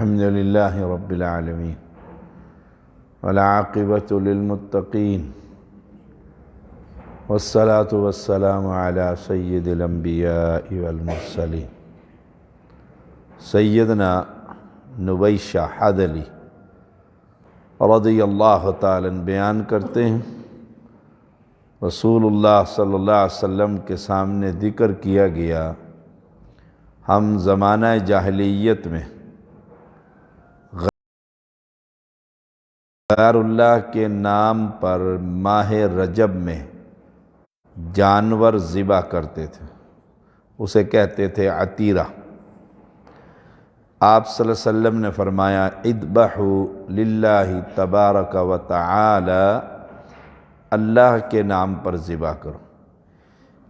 الحمد لله رب العالمين والعاقبة للمتقين والصلاة والسلام على سيد الأنبياء والمرسلين سیدنا نبیشہ حدلی رضی اللہ تعالیٰ بیان کرتے ہیں، رسول اللہ صلی اللہ علیہ وسلم کے سامنے ذکر کیا گیا، ہم زمانہ جاہلیت میں غیر اللہ کے نام پر ماہ رجب میں جانور ذبح کرتے تھے، اسے کہتے تھے عتیرہ۔ آپ صلی اللہ علیہ وسلم نے فرمایا اذبحوا للہ تبارک و تعالی، اللہ کے نام پر ذبح کرو،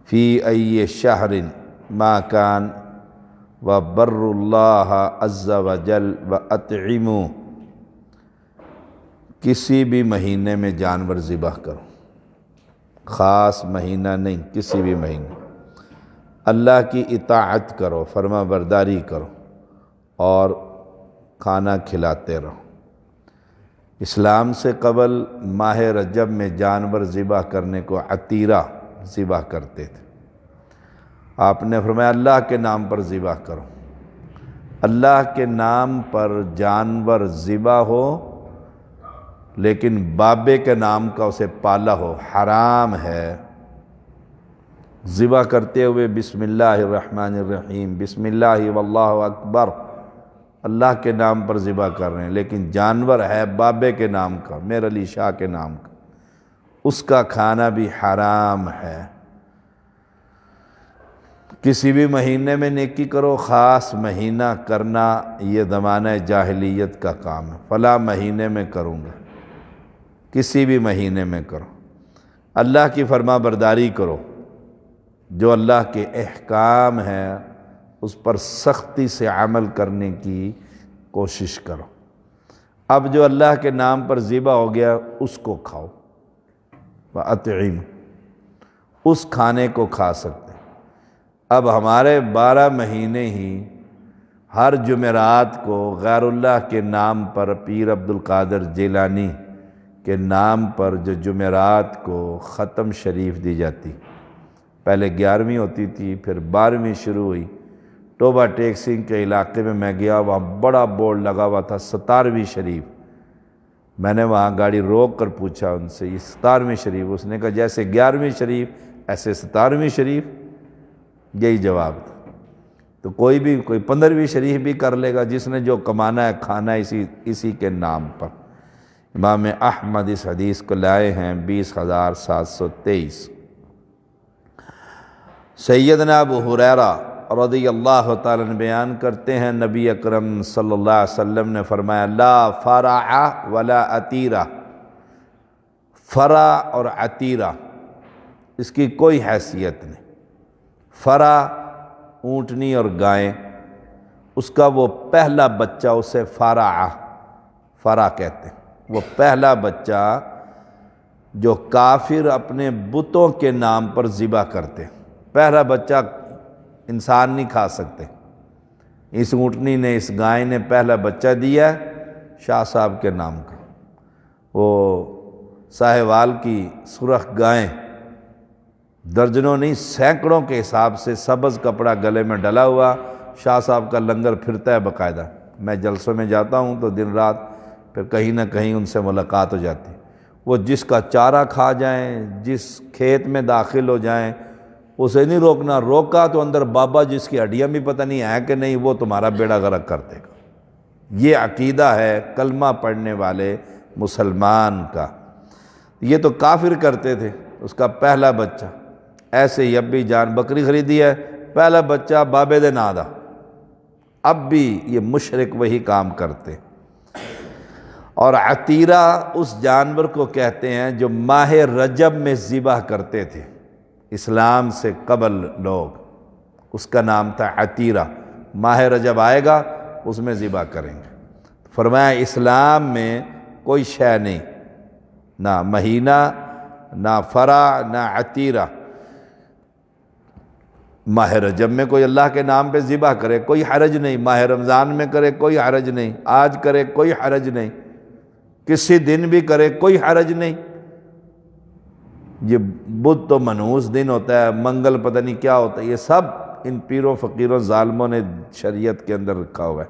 فی ای شہر ما کان وبر اللہ عز وجل واطعموا، کسی بھی مہینے میں جانور ذبح کرو، خاص مہینہ نہیں، کسی بھی مہینے اللہ کی اطاعت کرو، فرما برداری کرو اور کھانا کھلاتے رہو۔ اسلام سے قبل ماہ رجب میں جانور ذبح کرنے کو عتیرہ ذبح کرتے تھے۔ آپ نے فرمایا اللہ کے نام پر ذبح کرو، اللہ کے نام پر جانور ذبح ہو لیکن بابے کے نام کا اسے پالا ہو، حرام ہے۔ ذبح کرتے ہوئے بسم اللہ الرحمن الرحیم، بسم اللہ واللہ اکبر، اللہ کے نام پر ذبح کر رہے ہیں، لیکن جانور ہے بابے کے نام کا، میر علی شاہ کے نام کا، اس کا کھانا بھی حرام ہے۔ کسی بھی مہینے میں نیکی کرو، خاص مہینہ کرنا یہ زمانہ جاہلیت کا کام ہے، فلاں مہینے میں کروں گا، کسی بھی مہینے میں کرو، اللہ کی فرما برداری کرو، جو اللہ کے احکام ہیں اس پر سختی سے عمل کرنے کی کوشش کرو۔ اب جو اللہ کے نام پر ذبح ہو گیا اس کو کھاؤ، وَأَطْعِمُوا، اس کھانے کو کھا سکتے۔ اب ہمارے 12 مہینے ہی ہر جمعرات کو غیر اللہ کے نام پر، پیر عبدالقادر جیلانی کے نام پر جو جمعرات کو ختم شریف دی جاتی، پہلے 11ویں ہوتی تھی، پھر 12ویں شروع ہوئی۔ ٹوبہ ٹیک سنگھ کے علاقے میں میں گیا، وہاں بڑا بورڈ لگا ہوا تھا 17ویں شریف۔ میں نے وہاں گاڑی روک کر پوچھا ان سے یہ 17ویں شریف؟ اس نے کہا جیسے 11ویں شریف ایسے 17ویں شریف، یہی جواب تھا۔ تو کوئی 15ویں شریف بھی کر لے گا، جس نے جو کمانا ہے کھانا ہے اسی کے نام پر۔ امام احمد اس حدیث کو لائے ہیں 20,723۔ سیدنا ابو ہریرہ رضی اللہ تعالیٰ عنہ بیان کرتے ہیں، نبی اکرم صلی اللہ علیہ وسلم نے فرمایا لا فرع ولا عتیرہ، فرع اور عتیرہ اس کی کوئی حیثیت نہیں۔ فرع اونٹنی اور گائیں، اس کا وہ پہلا بچہ اسے فرع کہتے ہیں، وہ پہلا بچہ جو کافر اپنے بتوں کے نام پر ذبح کرتے، پہلا بچہ انسان نہیں کھا سکتے۔ اس اونٹنی نے، اس گائے نے پہلا بچہ دیا شاہ صاحب کے نام کا، وہ ساہیوال کی سرخ گائیں درجنوں نہیں سینکڑوں کے حساب سے، سبز کپڑا گلے میں ڈلا ہوا، شاہ صاحب کا لنگر پھرتا ہے باقاعدہ۔ میں جلسوں میں جاتا ہوں تو دن رات پھر کہیں نہ کہیں ان سے ملاقات ہو جاتی، وہ جس کا چارہ کھا جائیں، جس کھیت میں داخل ہو جائیں، اسے نہیں روکنا، روکا تو اندر بابا جس کی ہڈیاں بھی پتہ نہیں ہیں کہ نہیں، وہ تمہارا بیڑا غرق کر دے گا۔ یہ عقیدہ ہے کلمہ پڑھنے والے مسلمان کا۔ یہ تو کافر کرتے تھے، اس کا پہلا بچہ۔ ایسے ہی اب بھی جان بکری خریدی ہے، پہلا بچہ بابے دے نا دا، اب بھی یہ مشرک وہی کام کرتے۔ اور عتیرہ اس جانور کو کہتے ہیں جو ماہ رجب میں ذبح کرتے تھے اسلام سے قبل لوگ، اس کا نام تھا عتیرہ۔ ماہ رجب آئے گا اس میں ذبح کریں گے۔ فرمایا اسلام میں کوئی شے نہیں، نہ مہینہ، نہ فرع، نہ عتیرہ۔ ماہ رجب میں کوئی اللہ کے نام پہ ذبح کرے کوئی حرج نہیں، ماہ رمضان میں کرے کوئی حرج نہیں، آج کرے کوئی حرج نہیں، کسی دن بھی کرے کوئی حرج نہیں۔ یہ بدھ تو منحوس دن ہوتا ہے، منگل پتہ نہیں کیا ہوتا ہے، یہ سب ان پیروں فقیروں ظالموں نے شریعت کے اندر رکھا ہوا ہے۔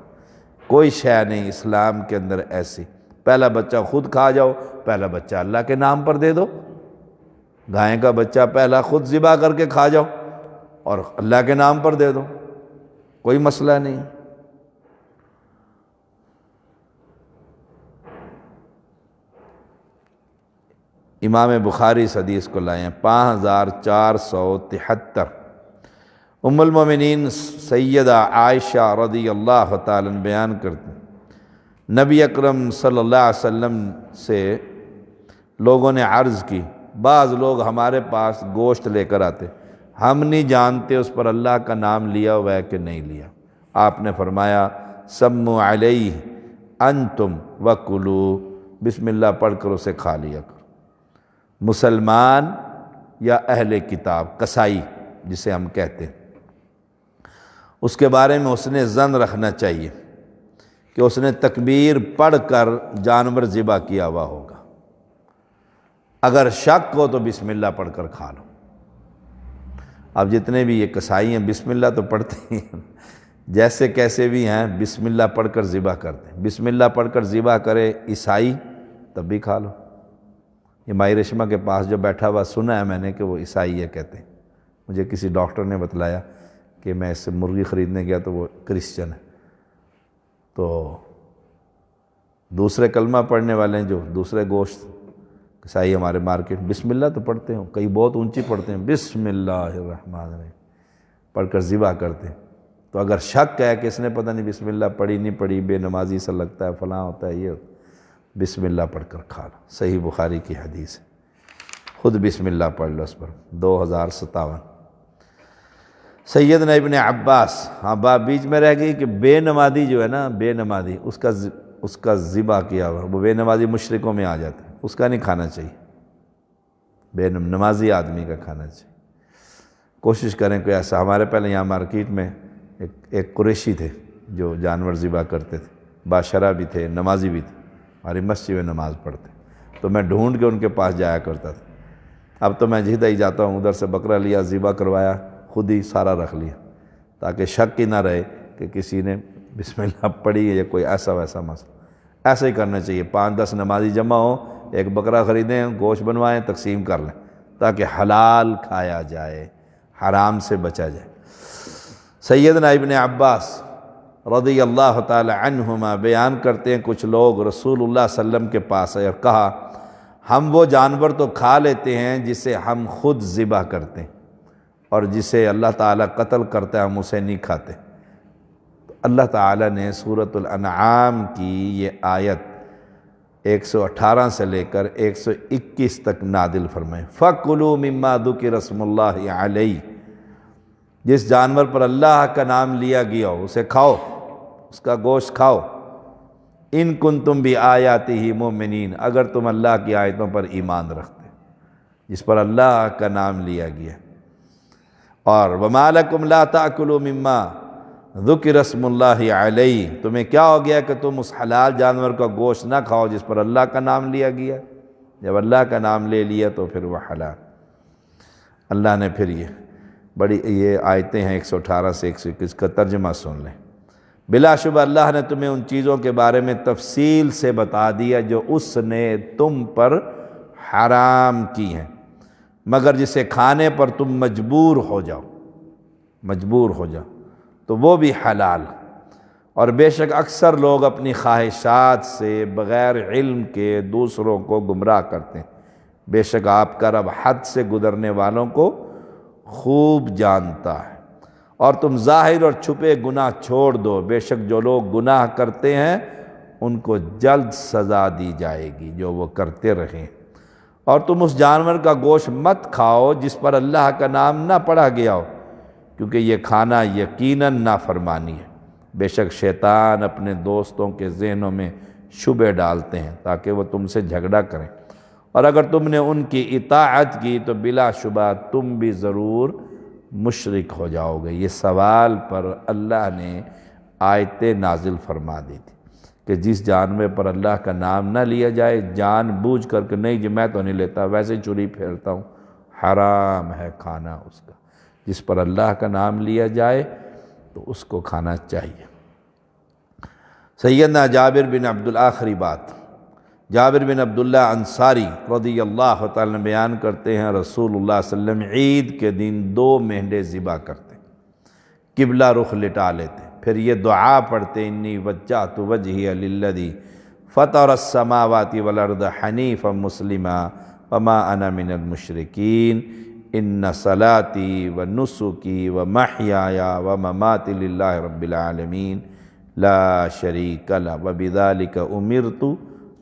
کوئی شے نہیں اسلام کے اندر ایسی۔ پہلا بچہ خود کھا جاؤ، پہلا بچہ اللہ کے نام پر دے دو، گائے کا بچہ پہلا خود ذبح کر کے کھا جاؤ اور اللہ کے نام پر دے دو، کوئی مسئلہ نہیں۔ امام بخاری اس حدیث کو لائے ہیں 5473۔ ام المومنین سیدہ عائشہ رضی اللہ تعالیٰ عنہ بیان کرتے ہیں نبی اکرم صلی اللہ علیہ وسلم سے لوگوں نے عرض کی، بعض لوگ ہمارے پاس گوشت لے کر آتے، ہم نہیں جانتے اس پر اللہ کا نام لیا ہوا ہے کہ نہیں لیا۔ آپ نے فرمایا سموا علیہ انتم وکلوا، بسم اللہ پڑھ کر اسے کھا لیا کرو۔ مسلمان یا اہل کتاب قصائی جسے ہم کہتے ہیں، اس کے بارے میں اس نے ظن رکھنا چاہیے کہ اس نے تکبیر پڑھ کر جانور ذبح کیا ہوا ہوگا۔ اگر شک ہو تو بسم اللہ پڑھ کر کھا لو۔ اب جتنے بھی یہ قصائی ہیں بسم اللہ تو پڑھتے ہیں، جیسے کیسے بھی ہیں بسم اللہ پڑھ کر ذبح کرتے ہیں۔ بسم اللہ پڑھ کر ذبح کرے عیسائی تب بھی کھا لو۔ یہ مائی رشمہ کے پاس جو بیٹھا ہوا سنا ہے میں نے کہ وہ عیسائی ہے کہتے ہیں، مجھے کسی ڈاکٹر نے بتلایا کہ میں اس سے مرغی خریدنے گیا تو وہ کرسچن ہے، تو دوسرے کلمہ پڑھنے والے ہیں جو دوسرے گوشت عیسائی ہمارے مارکیٹ بسم اللہ تو پڑھتے ہیں، کئی بہت اونچی پڑھتے ہیں بسم اللہ الرحمن الرحیم پڑھ کر ذبح کرتے ہیں۔ تو اگر شک ہے کہ اس نے پتہ نہیں بسم اللہ پڑھی نہیں پڑھی، بے نمازی سا لگتا ہے، فلاں ہوتا ہے، یہ ہوتا ہے، بسم اللہ پڑھ کر کھا لو۔ صحیح بخاری کی حدیث ہے، خود بسم اللہ پڑھ لو اس پر۔ 2057۔ سیدنا ابن عباس، ہاں بات بیچ میں رہ گئی کہ بے نمازی جو ہے نا، بے نمازی اس کا ذبح کیا ہوا، وہ بے نمازی مشرکوں میں آ جاتا ہے، اس کا نہیں کھانا چاہیے، بے نمازی آدمی کا کھانا چاہیے۔ کوشش کریں کوئی ایسا، ہمارے پہلے یہاں مارکیٹ میں ایک قریشی تھے جو جانور ذبح کرتے تھے، باشرہ بھی تھے، نمازی بھی تھے، ہماری مسجد میں نماز پڑھتے، تو میں ڈھونڈ کے ان کے پاس جایا کرتا تھا۔ اب تو میں جدھر ہی جاتا ہوں ادھر سے بکرا لیا، ذبح کروایا، خود ہی سارا رکھ لیا تاکہ شک ہی نہ رہے کہ کسی نے بسم اللہ پڑھی ہے یا کوئی ایسا ویسا مسئلہ۔ ایسا ہی کرنا چاہیے، 5-10 نمازی جمع ہوں، ایک بکرا خریدیں، گوشت بنوائیں، تقسیم کر لیں تاکہ حلال کھایا جائے، حرام سے بچا جائے۔ سیدنا ابن عباس رضی اللہ تعالی عنہما بیان کرتے ہیں کچھ لوگ رسول اللہ صلی اللہ علیہ وسلم کے پاس آئے اور کہا ہم وہ جانور تو کھا لیتے ہیں جسے ہم خود ذبح کرتے ہیں، اور جسے اللہ تعالیٰ قتل کرتا ہے ہم اسے نہیں کھاتے۔ اللہ تعالیٰ نے سورۃ الانعام کی یہ آیت 118 سے لے کر 121 تک نازل فرمائے، فَكُلُوا مِمَّا ذُكِرَ اسْمُ اللَّهِ عَلَيْهِ، جس جانور پر اللہ کا نام لیا گیا ہو اسے کھاؤ، اس کا گوشت کھاؤ، ان کنتم بِآیَاتِهِ مُؤْمِنِينَ، اگر تم اللہ کی آیتوں پر ایمان رکھتے، جس پر اللہ کا نام لیا گیا۔ اور وَمَا لَكُمْ لَا تَأْكُلُوا مِمَّا ذُكِرَ اسْمُ اللَّهِ عَلَيْهِ، تمہیں کیا ہو گیا کہ تم اس حلال جانور کا گوشت نہ کھاؤ جس پر اللہ کا نام لیا گیا؟ جب اللہ کا نام لے لیا تو پھر وہ حلال۔ اللہ نے پھر یہ آیتیں ہیں 118 سے 121 کا ترجمہ سن لیں۔ بلا شبہ اللہ نے تمہیں ان چیزوں کے بارے میں تفصیل سے بتا دیا جو اس نے تم پر حرام کی ہیں، مگر جسے کھانے پر تم مجبور ہو جاؤ تو وہ بھی حلال۔ اور بے شک اکثر لوگ اپنی خواہشات سے بغیر علم کے دوسروں کو گمراہ کرتے ہیں، بے شک آپ کا رب حد سے گزرنے والوں کو خوب جانتا ہے۔ اور تم ظاہر اور چھپے گناہ چھوڑ دو، بے شک جو لوگ گناہ کرتے ہیں ان کو جلد سزا دی جائے گی جو وہ کرتے رہیں۔ اور تم اس جانور کا گوشت مت کھاؤ جس پر اللہ کا نام نہ پڑھا گیا ہو، کیونکہ یہ کھانا یقیناً نافرمانی ہے۔ بے شک شیطان اپنے دوستوں کے ذہنوں میں شبہ ڈالتے ہیں تاکہ وہ تم سے جھگڑا کریں، اور اگر تم نے ان کی اطاعت کی تو بلا شبہ تم بھی ضرور مشرک ہو جاؤ گے۔ یہ سوال پر اللہ نے آیتیں نازل فرما دی تھی کہ جس جانور پر اللہ کا نام نہ لیا جائے، جان بوجھ کر کہ نہیں جی میں تو نہیں لیتا، ویسے چھری پھیرتا ہوں، حرام ہے کھانا اس کا۔ جس پر اللہ کا نام لیا جائے تو اس کو کھانا چاہیے۔ سیدنا جابر بن عبداللہ، آخری بات، جابر بن عبداللہ انصاری رضی اللہ تعالیٰ بیان کرتے ہیں رسول اللہ صلی اللہ علیہ وسلم عید کے دن 2 مہنڈے ذبح کرتے، قبلہ رخ لٹا لیتے، پھر یہ دعا پڑھتے انی وجہت وجہی للذی فطر السماوات والارض حنیفا مسلما وما انا من المشرکین ان صلاتی ونسکی ومحیای ومماتی للہ رب العالمین لا شریک لہ وبذالک امرت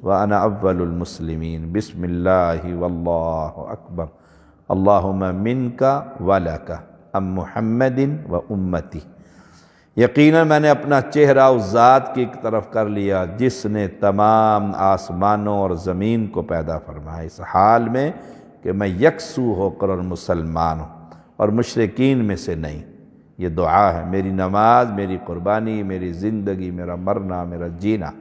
وانا اول المسلمین بسم اللہ واللہ اکبر اللہم منک ولک ام محمد و امتی۔ یقیناً میں نے اپنا چہرہ اس ذات کی طرف کر لیا جس نے تمام آسمانوں اور زمین کو پیدا فرمایا، اس حال میں کہ میں یکسو ہو کر اور مسلمان ہوں اور مشرکین میں سے نہیں۔ یہ دعا ہے، میری نماز، میری قربانی، میری زندگی، میرا مرنا، میرا جینا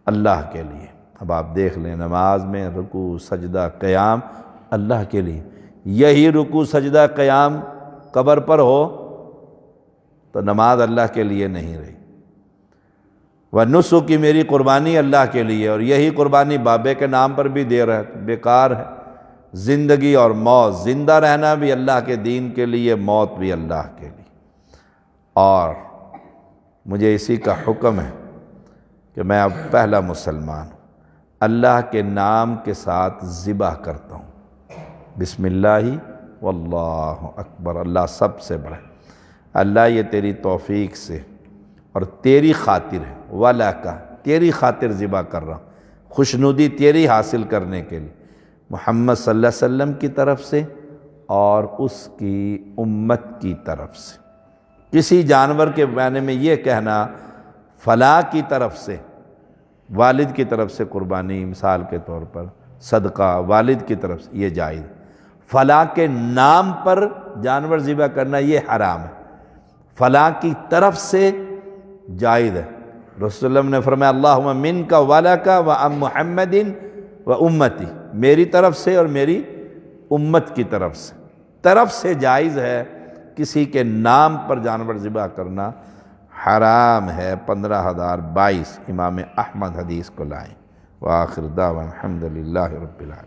اللہ کے لیے۔ اب آپ دیکھ لیں نماز میں رکوع سجدہ قیام اللہ کے لیے، یہی رکوع سجدہ قیام قبر پر ہو تو نماز اللہ کے لیے نہیں رہی۔ وَنُسُکی، میری قربانی اللہ کے لیے، اور یہی قربانی بابے کے نام پر بھی دے رہا ہے، بیکار ہے۔ زندگی اور موت، زندہ رہنا بھی اللہ کے دین کے لیے، موت بھی اللہ کے لیے۔ اور مجھے اسی کا حکم ہے کہ میں اب پہلا مسلمان ہوں، اللہ کے نام کے ساتھ ذبح کرتا ہوں، بسم اللہ واللہ اکبر، اللہ سب سے بڑا ہے۔ اللہ یہ تیری توفیق سے اور تیری خاطر ہے، وَلَکَ، تیری خاطر ذبح کر رہا ہوں، خوشنودی تیری حاصل کرنے کے لیے، محمد صلی اللہ علیہ وسلم کی طرف سے اور اس کی امت کی طرف سے۔ کسی جانور کے بارے میں یہ کہنا فلاں کی طرف سے، والد کی طرف سے قربانی مثال کے طور پر، صدقہ والد کی طرف سے، یہ جائز۔ فلاں کے نام پر جانور ذبح کرنا یہ حرام ہے، فلاں کی طرف سے جائز ہے۔ رسول اللہ نے فرمایا اللہم منک ولک و ام محمد و امتی، میری طرف سے اور میری امت کی طرف سے جائز ہے، کسی کے نام پر جانور ذبح کرنا حرام ہے۔ 15,022 امام احمد حدیث کو لائیں۔ وآخر دعوانا الحمدللہ رب العالمین۔